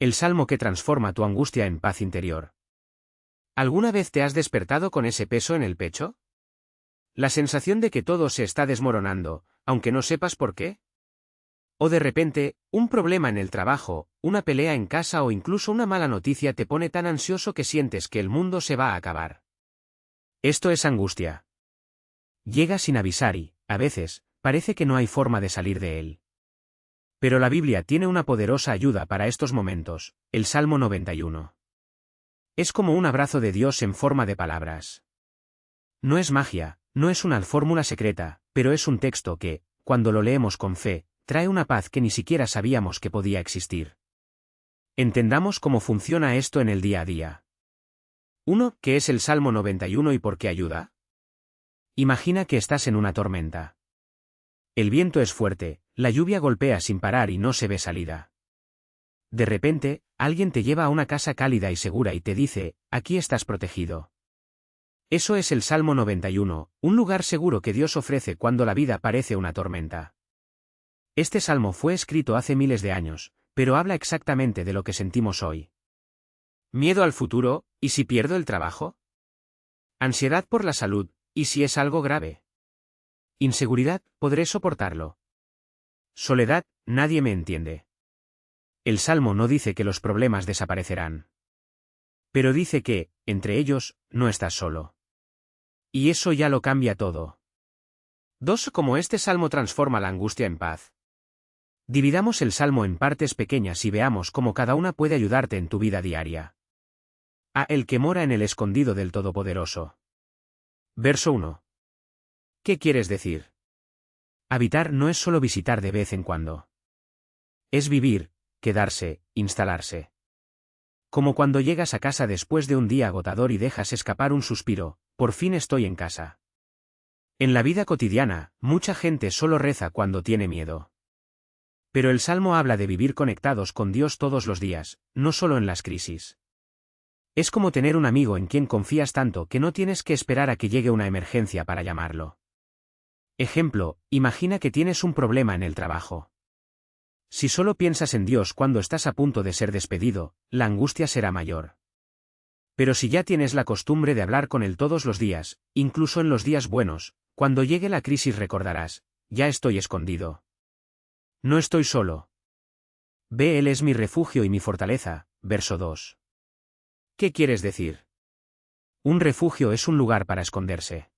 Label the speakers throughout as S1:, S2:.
S1: El salmo que transforma tu angustia en paz interior. ¿Alguna vez te has despertado con ese peso en el pecho? ¿La sensación de que todo se está desmoronando, aunque no sepas por qué? O de repente, un problema en el trabajo, una pelea en casa o incluso una mala noticia te pone tan ansioso que sientes que el mundo se va a acabar. Esto es angustia. Llega sin avisar y, a veces, parece que no hay forma de salir de él. Pero la Biblia tiene una poderosa ayuda para estos momentos, el Salmo 91. Es como un abrazo de Dios en forma de palabras. No es magia, no es una fórmula secreta, pero es un texto que, cuando lo leemos con fe, trae una paz que ni siquiera sabíamos que podía existir. Entendamos cómo funciona esto en el día a día. 1. ¿Qué es el Salmo 91 y por qué ayuda? Imagina que estás en una tormenta. El viento es fuerte, la lluvia golpea sin parar y no se ve salida. De repente, alguien te lleva a una casa cálida y segura y te dice, aquí estás protegido. Eso es el Salmo 91, un lugar seguro que Dios ofrece cuando la vida parece una tormenta. Este salmo fue escrito hace miles de años, pero habla exactamente de lo que sentimos hoy. Miedo al futuro, ¿y si pierdo el trabajo? Ansiedad por la salud, ¿y si es algo grave? Inseguridad, ¿podré soportarlo? Soledad, nadie me entiende. El Salmo no dice que los problemas desaparecerán. Pero dice que, entre ellos, no estás solo. Y eso ya lo cambia todo. 2. ¿Cómo este Salmo transforma la angustia en paz? Dividamos el Salmo en partes pequeñas y veamos cómo cada una puede ayudarte en tu vida diaria. A. El que mora en el escondido del Todopoderoso. Verso 1. ¿Qué quieres decir? Habitar no es solo visitar de vez en cuando. Es vivir, quedarse, instalarse. Como cuando llegas a casa después de un día agotador y dejas escapar un suspiro, por fin estoy en casa. En la vida cotidiana, mucha gente solo reza cuando tiene miedo. Pero el Salmo habla de vivir conectados con Dios todos los días, no solo en las crisis. Es como tener un amigo en quien confías tanto que no tienes que esperar a que llegue una emergencia para llamarlo. Ejemplo, imagina que tienes un problema en el trabajo. Si solo piensas en Dios cuando estás a punto de ser despedido, la angustia será mayor. Pero si ya tienes la costumbre de hablar con Él todos los días, incluso en los días buenos, cuando llegue la crisis recordarás, ya estoy escondido. No estoy solo. Ve, Él es mi refugio y mi fortaleza, verso 2. ¿Qué quieres decir? Un refugio es un lugar para esconderse.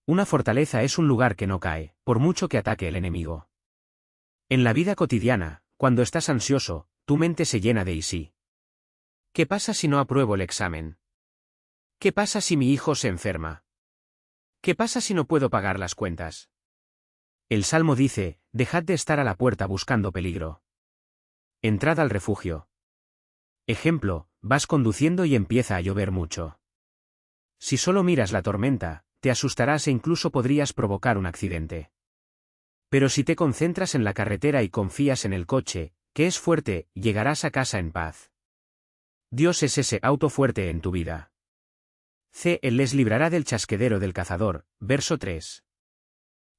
S1: Una fortaleza es un lugar que no cae, por mucho que ataque el enemigo. En la vida cotidiana, cuando estás ansioso, tu mente se llena de ¿y si? ¿Qué pasa si no apruebo el examen? ¿Qué pasa si mi hijo se enferma? ¿Qué pasa si no puedo pagar las cuentas? El Salmo dice, dejad de estar a la puerta buscando peligro. Entrad al refugio. Ejemplo, vas conduciendo y empieza a llover mucho. Si solo miras la tormenta, te asustarás e incluso podrías provocar un accidente. Pero si te concentras en la carretera y confías en el coche, que es fuerte, llegarás a casa en paz. Dios es ese auto fuerte en tu vida. C. Él les librará del chasquedero del cazador, verso 3.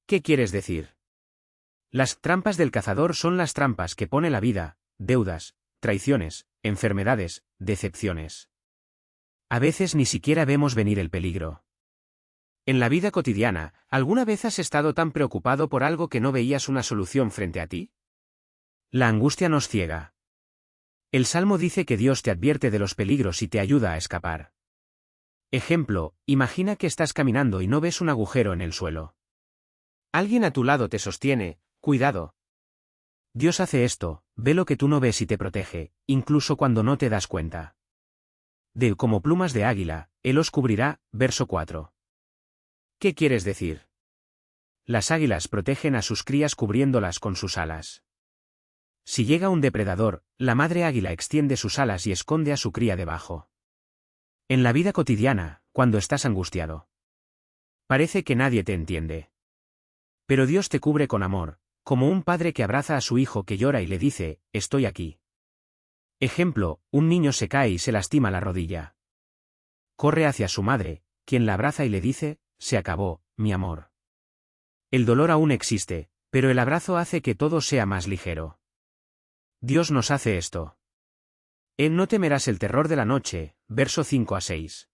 S1: ¿Qué quieres decir? Las trampas del cazador son las trampas que pone la vida, deudas, traiciones, enfermedades, decepciones. A veces ni siquiera vemos venir el peligro. En la vida cotidiana, ¿alguna vez has estado tan preocupado por algo que no veías una solución frente a ti? La angustia nos ciega. El Salmo dice que Dios te advierte de los peligros y te ayuda a escapar. Ejemplo, imagina que estás caminando y no ves un agujero en el suelo. Alguien a tu lado te sostiene, cuidado. Dios hace esto, ve lo que tú no ves y te protege, incluso cuando no te das cuenta. De como plumas de águila, Él os cubrirá, verso 4. ¿Qué quieres decir? Las águilas protegen a sus crías cubriéndolas con sus alas. Si llega un depredador, la madre águila extiende sus alas y esconde a su cría debajo. En la vida cotidiana, cuando estás angustiado, parece que nadie te entiende. Pero Dios te cubre con amor, como un padre que abraza a su hijo que llora y le dice, estoy aquí. Ejemplo, un niño se cae y se lastima la rodilla. Corre hacia su madre, quien la abraza y le dice, se acabó, mi amor. El dolor aún existe, pero el abrazo hace que todo sea más ligero. Dios nos hace esto. No temerás el terror de la noche, verso 5 a 6.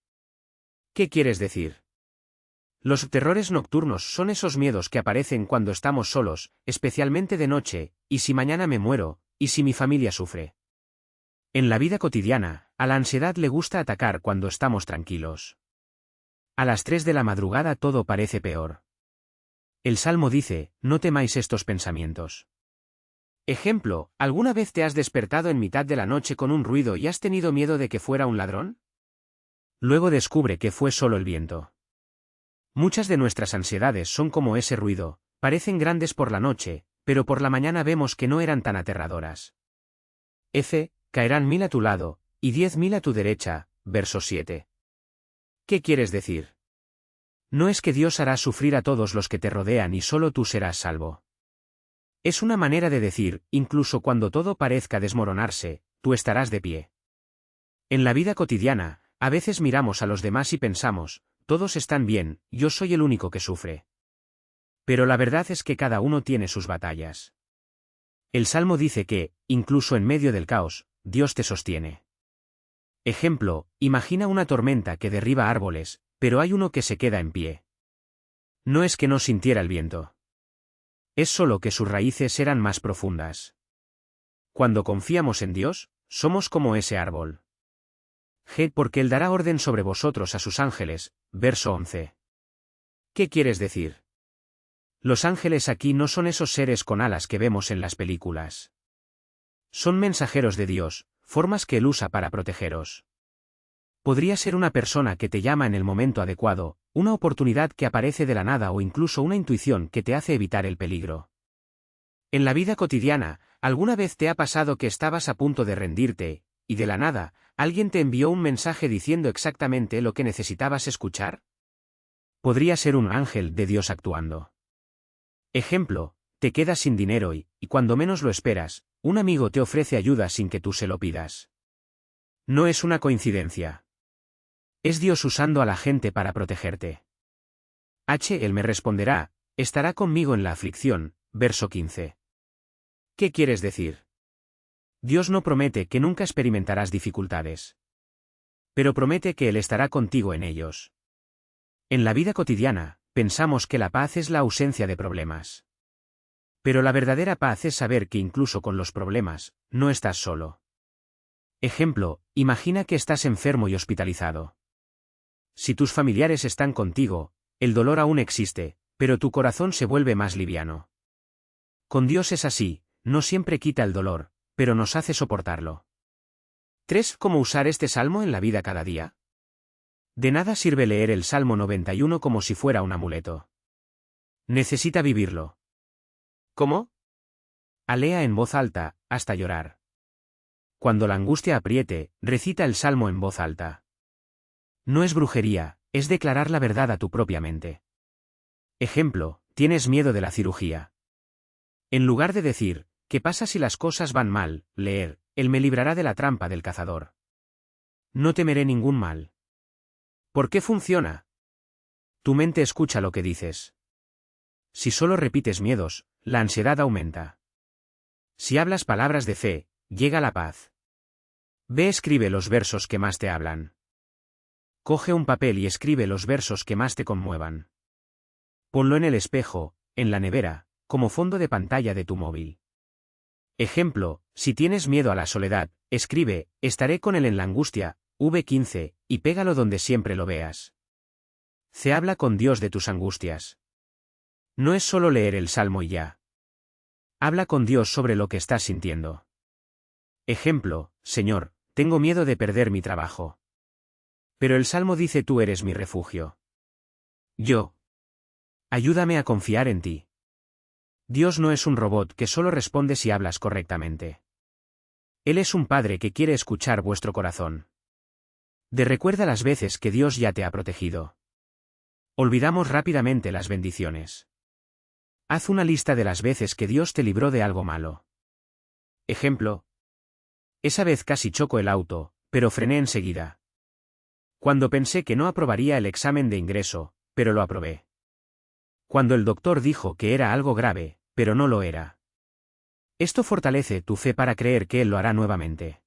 S1: ¿Qué quieres decir? Los terrores nocturnos son esos miedos que aparecen cuando estamos solos, especialmente de noche, y si mañana me muero, y si mi familia sufre. En la vida cotidiana, a la ansiedad le gusta atacar cuando estamos tranquilos. A las 3 de la madrugada todo parece peor. El Salmo dice, no temáis estos pensamientos. Ejemplo, ¿alguna vez te has despertado en mitad de la noche con un ruido y has tenido miedo de que fuera un ladrón? Luego descubre que fue solo el viento. Muchas de nuestras ansiedades son como ese ruido, parecen grandes por la noche, pero por la mañana vemos que no eran tan aterradoras. Caerán 1000 a tu lado, y 10.000 a tu derecha, verso 7. ¿Qué quieres decir? No es que Dios hará sufrir a todos los que te rodean y solo tú serás salvo. Es una manera de decir, incluso cuando todo parezca desmoronarse, tú estarás de pie. En la vida cotidiana, a veces miramos a los demás y pensamos, todos están bien, yo soy el único que sufre. Pero la verdad es que cada uno tiene sus batallas. El Salmo dice que, incluso en medio del caos, Dios te sostiene. Ejemplo, imagina una tormenta que derriba árboles, pero hay uno que se queda en pie. No es que no sintiera el viento. Es solo que sus raíces eran más profundas. Cuando confiamos en Dios, somos como ese árbol. Porque Él dará orden sobre vosotros a sus ángeles, verso 11. ¿Qué quieres decir? Los ángeles aquí no son esos seres con alas que vemos en las películas. Son mensajeros de Dios, formas que Él usa para protegeros. Podría ser una persona que te llama en el momento adecuado, una oportunidad que aparece de la nada o incluso una intuición que te hace evitar el peligro. En la vida cotidiana, ¿alguna vez te ha pasado que estabas a punto de rendirte, y de la nada, alguien te envió un mensaje diciendo exactamente lo que necesitabas escuchar? Podría ser un ángel de Dios actuando. Ejemplo, te quedas sin dinero y cuando menos lo esperas, un amigo te ofrece ayuda sin que tú se lo pidas. No es una coincidencia. Es Dios usando a la gente para protegerte. Él me responderá, estará conmigo en la aflicción, verso 15. ¿Qué quieres decir? Dios no promete que nunca experimentarás dificultades. Pero promete que Él estará contigo en ellos. En la vida cotidiana, pensamos que la paz es la ausencia de problemas. Pero la verdadera paz es saber que incluso con los problemas, no estás solo. Ejemplo, imagina que estás enfermo y hospitalizado. Si tus familiares están contigo, el dolor aún existe, pero tu corazón se vuelve más liviano. Con Dios es así, no siempre quita el dolor, pero nos hace soportarlo. 3. ¿Cómo usar este salmo en la vida cada día? De nada sirve leer el Salmo 91 como si fuera un amuleto. Necesita vivirlo. ¿Cómo? Lea en voz alta, hasta llorar. Cuando la angustia apriete, recita el Salmo en voz alta. No es brujería, es declarar la verdad a tu propia mente. Ejemplo, tienes miedo de la cirugía. En lugar de decir, ¿qué pasa si las cosas van mal?, leer, Él me librará de la trampa del cazador. No temeré ningún mal. ¿Por qué funciona? Tu mente escucha lo que dices. Si solo repites miedos, la ansiedad aumenta. Si hablas palabras de fe, llega la paz. Escribe los versos que más te hablan. Coge un papel y escribe los versos que más te conmuevan. Ponlo en el espejo, en la nevera, como fondo de pantalla de tu móvil. Ejemplo, si tienes miedo a la soledad, escribe, estaré con él en la angustia, V15, y pégalo donde siempre lo veas. Habla con Dios de tus angustias. No es solo leer el Salmo y ya. Habla con Dios sobre lo que estás sintiendo. Ejemplo, Señor, tengo miedo de perder mi trabajo. Pero el Salmo dice tú eres mi refugio. Ayúdame a confiar en ti. Dios no es un robot que solo responde si hablas correctamente. Él es un Padre que quiere escuchar vuestro corazón. Recuerda las veces que Dios ya te ha protegido. Olvidamos rápidamente las bendiciones. Haz una lista de las veces que Dios te libró de algo malo. Ejemplo. Esa vez casi choco el auto, pero frené enseguida. Cuando pensé que no aprobaría el examen de ingreso, pero lo aprobé. Cuando el doctor dijo que era algo grave, pero no lo era. Esto fortalece tu fe para creer que Él lo hará nuevamente.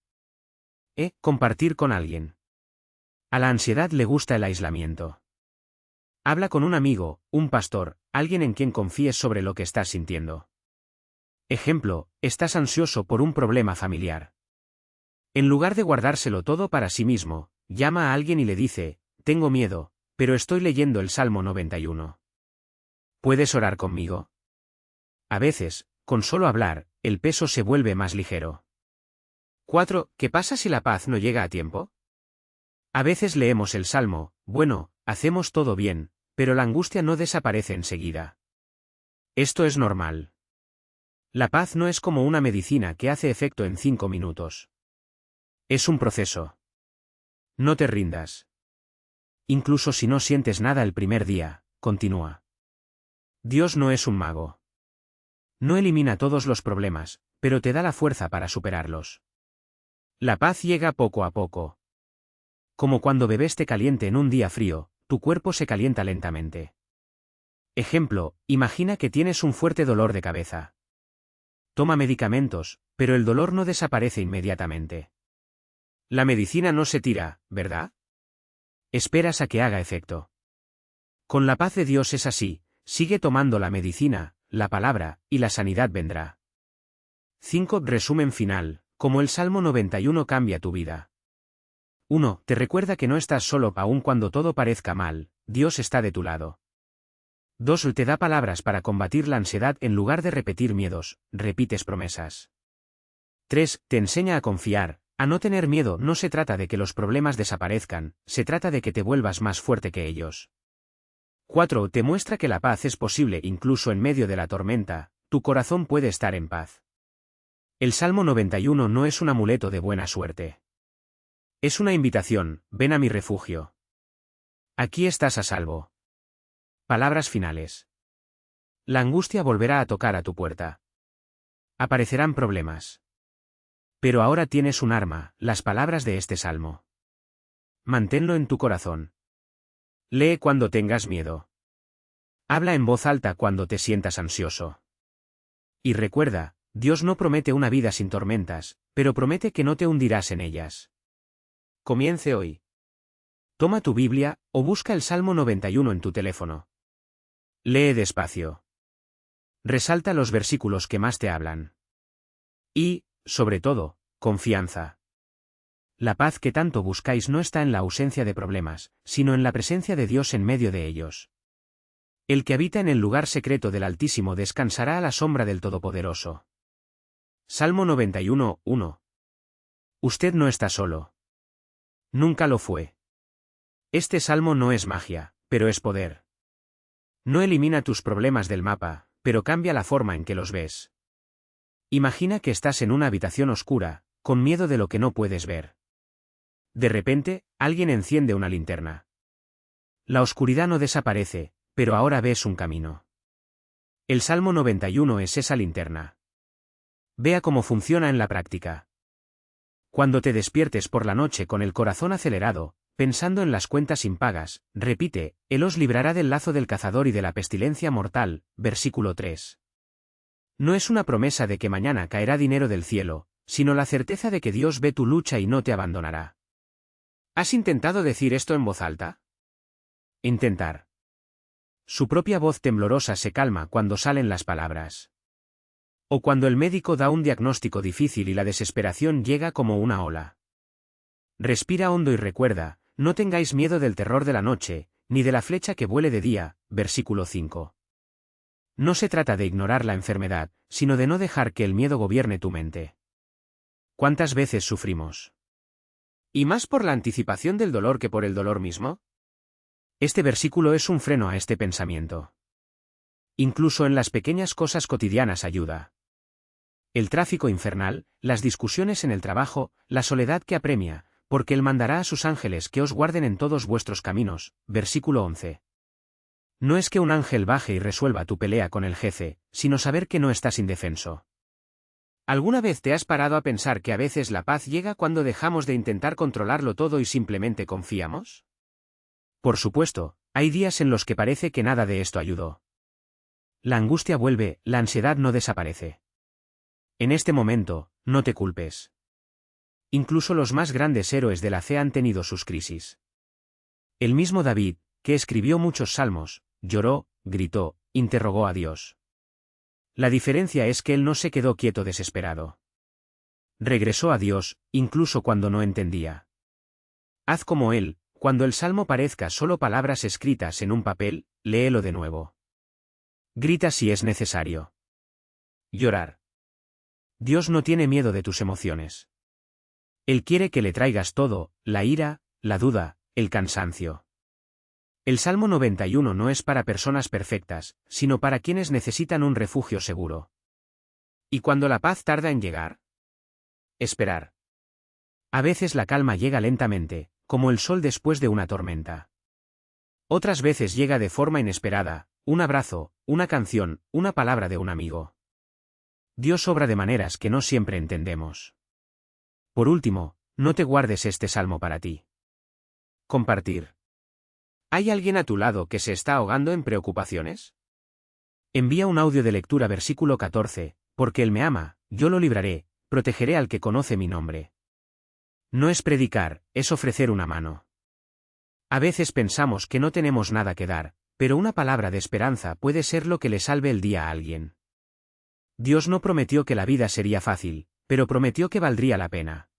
S1: Compartir con alguien. A la ansiedad le gusta el aislamiento. Habla con un amigo, un pastor, alguien en quien confíes sobre lo que estás sintiendo. Ejemplo, estás ansioso por un problema familiar. En lugar de guardárselo todo para sí mismo, llama a alguien y le dice, tengo miedo, pero estoy leyendo el Salmo 91. ¿Puedes orar conmigo? A veces, con solo hablar, el peso se vuelve más ligero. 4. ¿Qué pasa si la paz no llega a tiempo? A veces leemos el Salmo, bueno, hacemos todo bien, pero la angustia no desaparece enseguida. Esto es normal. La paz no es como una medicina que hace efecto en 5 minutos. Es un proceso. No te rindas. Incluso si no sientes nada el primer día, continúa. Dios no es un mago. No elimina todos los problemas, pero te da la fuerza para superarlos. La paz llega poco a poco. Como cuando bebes té caliente en un día frío, tu cuerpo se calienta lentamente. Ejemplo, imagina que tienes un fuerte dolor de cabeza. Toma medicamentos, pero el dolor no desaparece inmediatamente. La medicina no se tira, ¿verdad? Esperas a que haga efecto. Con la paz de Dios es así, sigue tomando la medicina, la palabra, y la sanidad vendrá. 5. Resumen final, como el Salmo 91 cambia tu vida. 1. Te recuerda que no estás solo aun cuando todo parezca mal, Dios está de tu lado. 2. Te da palabras para combatir la ansiedad en lugar de repetir miedos, repites promesas. 3. Te enseña a confiar, a no tener miedo. No se trata de que los problemas desaparezcan, se trata de que te vuelvas más fuerte que ellos. 4. Te muestra que la paz es posible incluso en medio de la tormenta, tu corazón puede estar en paz. El Salmo 91 no es un amuleto de buena suerte. Es una invitación, ven a mi refugio. Aquí estás a salvo. Palabras finales. La angustia volverá a tocar a tu puerta. Aparecerán problemas. Pero ahora tienes un arma, las palabras de este salmo. Manténlo en tu corazón. Lee cuando tengas miedo. Habla en voz alta cuando te sientas ansioso. Y recuerda, Dios no promete una vida sin tormentas, pero promete que no te hundirás en ellas. Comience hoy. Toma tu Biblia, o busca el Salmo 91 en tu teléfono. Lee despacio. Resalta los versículos que más te hablan. Y, sobre todo, confianza. La paz que tanto buscáis no está en la ausencia de problemas, sino en la presencia de Dios en medio de ellos. El que habita en el lugar secreto del Altísimo descansará a la sombra del Todopoderoso. Salmo 91, 1. Usted no está solo. Nunca lo fue. Este salmo no es magia, pero es poder. No elimina tus problemas del mapa, pero cambia la forma en que los ves. Imagina que estás en una habitación oscura, con miedo de lo que no puedes ver. De repente, alguien enciende una linterna. La oscuridad no desaparece, pero ahora ves un camino. El Salmo 91 es esa linterna. Vea cómo funciona en la práctica. Cuando te despiertes por la noche con el corazón acelerado, pensando en las cuentas impagas, repite, Él os librará del lazo del cazador y de la pestilencia mortal, versículo 3. No es una promesa de que mañana caerá dinero del cielo, sino la certeza de que Dios ve tu lucha y no te abandonará. ¿Has intentado decir esto en voz alta? Intentar. Su propia voz temblorosa se calma cuando salen las palabras. O cuando el médico da un diagnóstico difícil y la desesperación llega como una ola. Respira hondo y recuerda, no tengáis miedo del terror de la noche, ni de la flecha que vuele de día, versículo 5. No se trata de ignorar la enfermedad, sino de no dejar que el miedo gobierne tu mente. ¿Cuántas veces sufrimos? ¿Y más por la anticipación del dolor que por el dolor mismo? Este versículo es un freno a este pensamiento. Incluso en las pequeñas cosas cotidianas ayuda. El tráfico infernal, las discusiones en el trabajo, la soledad que apremia, porque Él mandará a sus ángeles que os guarden en todos vuestros caminos, versículo 11. No es que un ángel baje y resuelva tu pelea con el jefe, sino saber que no estás indefenso. ¿Alguna vez te has parado a pensar que a veces la paz llega cuando dejamos de intentar controlarlo todo y simplemente confiamos? Por supuesto, hay días en los que parece que nada de esto ayudó. La angustia vuelve, la ansiedad no desaparece. En este momento, no te culpes. Incluso los más grandes héroes de la fe han tenido sus crisis. El mismo David, que escribió muchos salmos, lloró, gritó, interrogó a Dios. La diferencia es que él no se quedó quieto desesperado. Regresó a Dios, incluso cuando no entendía. Haz como él, cuando el salmo parezca solo palabras escritas en un papel, léelo de nuevo. Grita si es necesario. Llorar. Dios no tiene miedo de tus emociones. Él quiere que le traigas todo, la ira, la duda, el cansancio. El Salmo 91 no es para personas perfectas, sino para quienes necesitan un refugio seguro. ¿Y cuando la paz tarda en llegar? Esperar. A veces la calma llega lentamente, como el sol después de una tormenta. Otras veces llega de forma inesperada, un abrazo, una canción, una palabra de un amigo. Dios obra de maneras que no siempre entendemos. Por último, no te guardes este salmo para ti. Compartir. ¿Hay alguien a tu lado que se está ahogando en preocupaciones? Envía un audio de lectura versículo 14, porque Él me ama, yo lo libraré, protegeré al que conoce mi nombre. No es predicar, es ofrecer una mano. A veces pensamos que no tenemos nada que dar, pero una palabra de esperanza puede ser lo que le salve el día a alguien. Dios no prometió que la vida sería fácil, pero prometió que valdría la pena.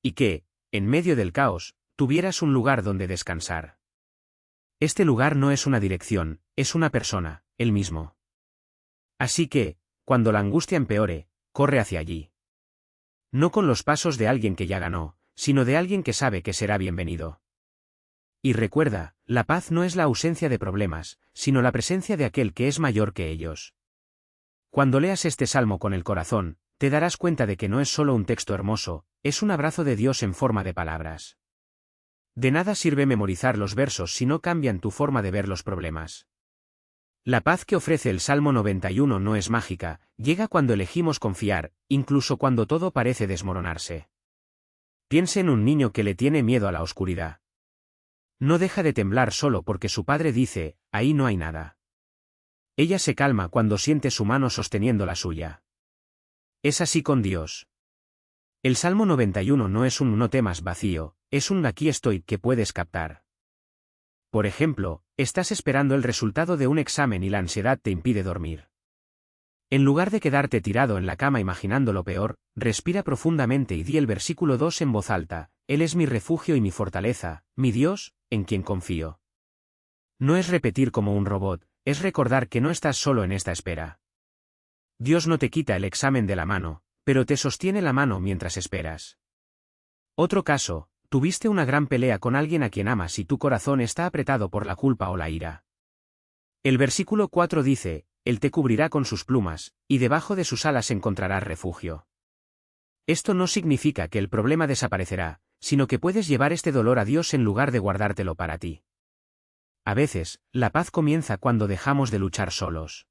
S1: Y que, en medio del caos, tuvieras un lugar donde descansar. Este lugar no es una dirección, es una persona, Él mismo. Así que, cuando la angustia empeore, corre hacia allí. No con los pasos de alguien que ya ganó, sino de alguien que sabe que será bienvenido. Y recuerda, la paz no es la ausencia de problemas, sino la presencia de aquel que es mayor que ellos. Cuando leas este salmo con el corazón, te darás cuenta de que no es solo un texto hermoso, es un abrazo de Dios en forma de palabras. De nada sirve memorizar los versos si no cambian tu forma de ver los problemas. La paz que ofrece el Salmo 91 no es mágica, llega cuando elegimos confiar, incluso cuando todo parece desmoronarse. Piense en un niño que le tiene miedo a la oscuridad. No deja de temblar solo porque su padre dice, ahí no hay nada. Ella se calma cuando siente su mano sosteniendo la suya. Es así con Dios. El Salmo 91 no es un no temas vacío, es un aquí estoy que puedes captar. Por ejemplo, estás esperando el resultado de un examen y la ansiedad te impide dormir. En lugar de quedarte tirado en la cama imaginando lo peor, respira profundamente y di el versículo 2 en voz alta, Él es mi refugio y mi fortaleza, mi Dios, en quien confío. No es repetir como un robot, es recordar que no estás solo en esta espera. Dios no te quita el examen de la mano, pero te sostiene la mano mientras esperas. Otro caso, tuviste una gran pelea con alguien a quien amas y tu corazón está apretado por la culpa o la ira. El versículo 4 dice, Él te cubrirá con sus plumas, y debajo de sus alas encontrarás refugio. Esto no significa que el problema desaparecerá, sino que puedes llevar este dolor a Dios en lugar de guardártelo para ti. A veces, la paz comienza cuando dejamos de luchar solos.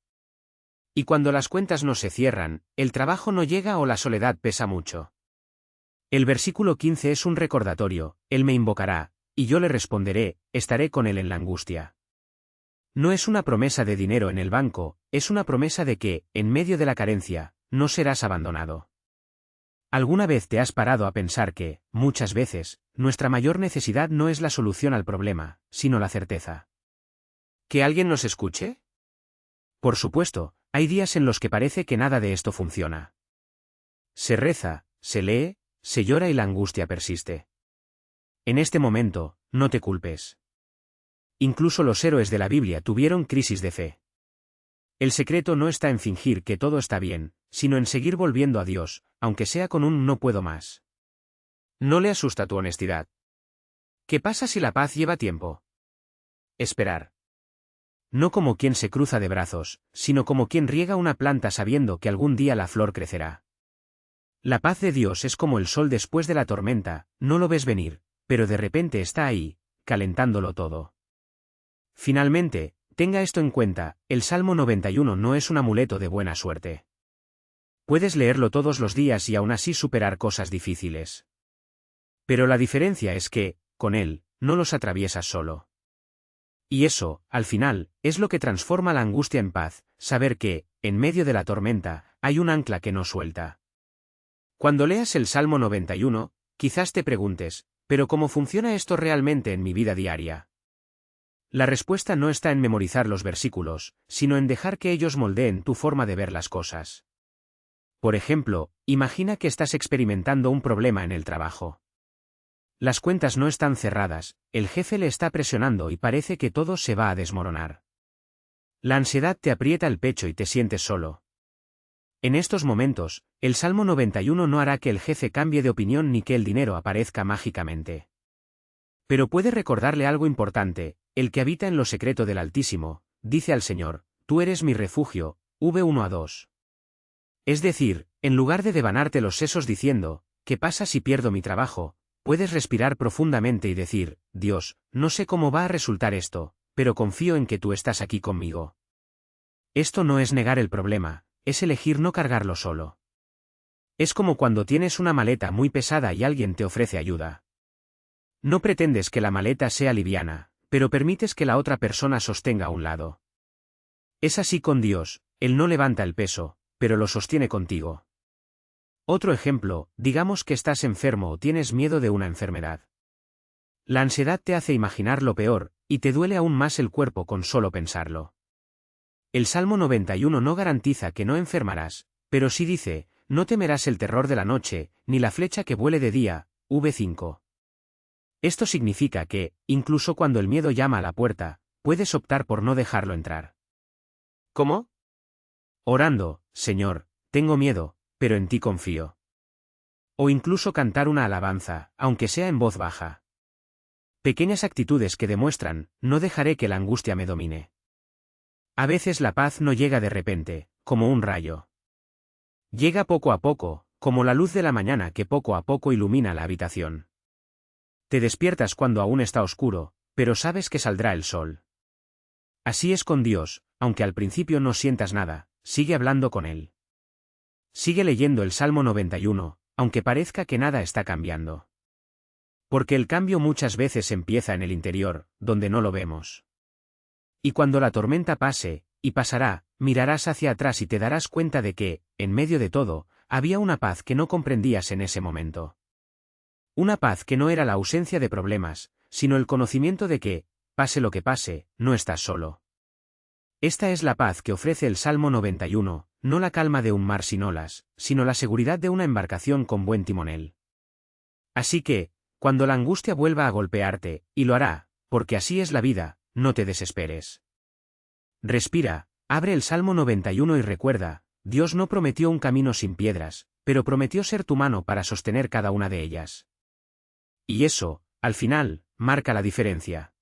S1: Y cuando las cuentas no se cierran, el trabajo no llega o la soledad pesa mucho. El versículo 15 es un recordatorio, Él me invocará, y yo le responderé, estaré con Él en la angustia. No es una promesa de dinero en el banco, es una promesa de que, en medio de la carencia, no serás abandonado. ¿Alguna vez te has parado a pensar que, muchas veces, nuestra mayor necesidad no es la solución al problema, sino la certeza? ¿Que alguien nos escuche? Por supuesto, hay días en los que parece que nada de esto funciona. Se reza, se lee, se llora y la angustia persiste. En este momento, no te culpes. Incluso los héroes de la Biblia tuvieron crisis de fe. El secreto no está en fingir que todo está bien, sino en seguir volviendo a Dios, aunque sea con un no puedo más. ¿No le asusta tu honestidad? ¿Qué pasa si la paz lleva tiempo? Esperar. No como quien se cruza de brazos, sino como quien riega una planta sabiendo que algún día la flor crecerá. La paz de Dios es como el sol después de la tormenta, no lo ves venir, pero de repente está ahí, calentándolo todo. Finalmente, tenga esto en cuenta, el Salmo 91 no es un amuleto de buena suerte. Puedes leerlo todos los días y aún así superar cosas difíciles. Pero la diferencia es que, con él, no los atraviesas solo. Y eso, al final, es lo que transforma la angustia en paz, saber que, en medio de la tormenta, hay un ancla que no suelta. Cuando leas el Salmo 91, quizás te preguntes, ¿pero cómo funciona esto realmente en mi vida diaria? La respuesta no está en memorizar los versículos, sino en dejar que ellos moldeen tu forma de ver las cosas. Por ejemplo, imagina que estás experimentando un problema en el trabajo. Las cuentas no están cerradas, el jefe le está presionando y parece que todo se va a desmoronar. La ansiedad te aprieta el pecho y te sientes solo. En estos momentos, el Salmo 91 no hará que el jefe cambie de opinión ni que el dinero aparezca mágicamente. Pero puede recordarle algo importante: el que habita en lo secreto del Altísimo, dice al Señor, tú eres mi refugio, v1-2. Es decir, en lugar de devanarte los sesos diciendo, ¿qué pasa si pierdo mi trabajo?, puedes respirar profundamente y decir, Dios, no sé cómo va a resultar esto, pero confío en que tú estás aquí conmigo. Esto no es negar el problema, es elegir no cargarlo solo. Es como cuando tienes una maleta muy pesada y alguien te ofrece ayuda. No pretendes que la maleta sea liviana, pero permites que la otra persona sostenga a un lado. Es así con Dios, Él no levanta el peso, pero lo sostiene contigo. Otro ejemplo, digamos que estás enfermo o tienes miedo de una enfermedad. La ansiedad te hace imaginar lo peor, y te duele aún más el cuerpo con solo pensarlo. El Salmo 91 no garantiza que no enfermarás, pero sí dice, no temerás el terror de la noche, ni la flecha que vuele de día, v5. Esto significa que, incluso cuando el miedo llama a la puerta, puedes optar por no dejarlo entrar. ¿Cómo? Orando, Señor, tengo miedo, pero en ti confío. O incluso cantar una alabanza, aunque sea en voz baja. Pequeñas actitudes que demuestran, no dejaré que la angustia me domine. A veces la paz no llega de repente, como un rayo. Llega poco a poco, como la luz de la mañana que poco a poco ilumina la habitación. Te despiertas cuando aún está oscuro, pero sabes que saldrá el sol. Así es con Dios, aunque al principio no sientas nada, sigue hablando con Él. Sigue leyendo el Salmo 91, aunque parezca que nada está cambiando. Porque el cambio muchas veces empieza en el interior, donde no lo vemos. Y cuando la tormenta pase, y pasará, mirarás hacia atrás y te darás cuenta de que, en medio de todo, había una paz que no comprendías en ese momento. Una paz que no era la ausencia de problemas, sino el conocimiento de que, pase lo que pase, no estás solo. Esta es la paz que ofrece el Salmo 91, no la calma de un mar sin olas, sino la seguridad de una embarcación con buen timonel. Así que, cuando la angustia vuelva a golpearte, y lo hará, porque así es la vida, no te desesperes. Respira, abre el Salmo 91 y recuerda, Dios no prometió un camino sin piedras, pero prometió ser tu mano para sostener cada una de ellas. Y eso, al final, marca la diferencia.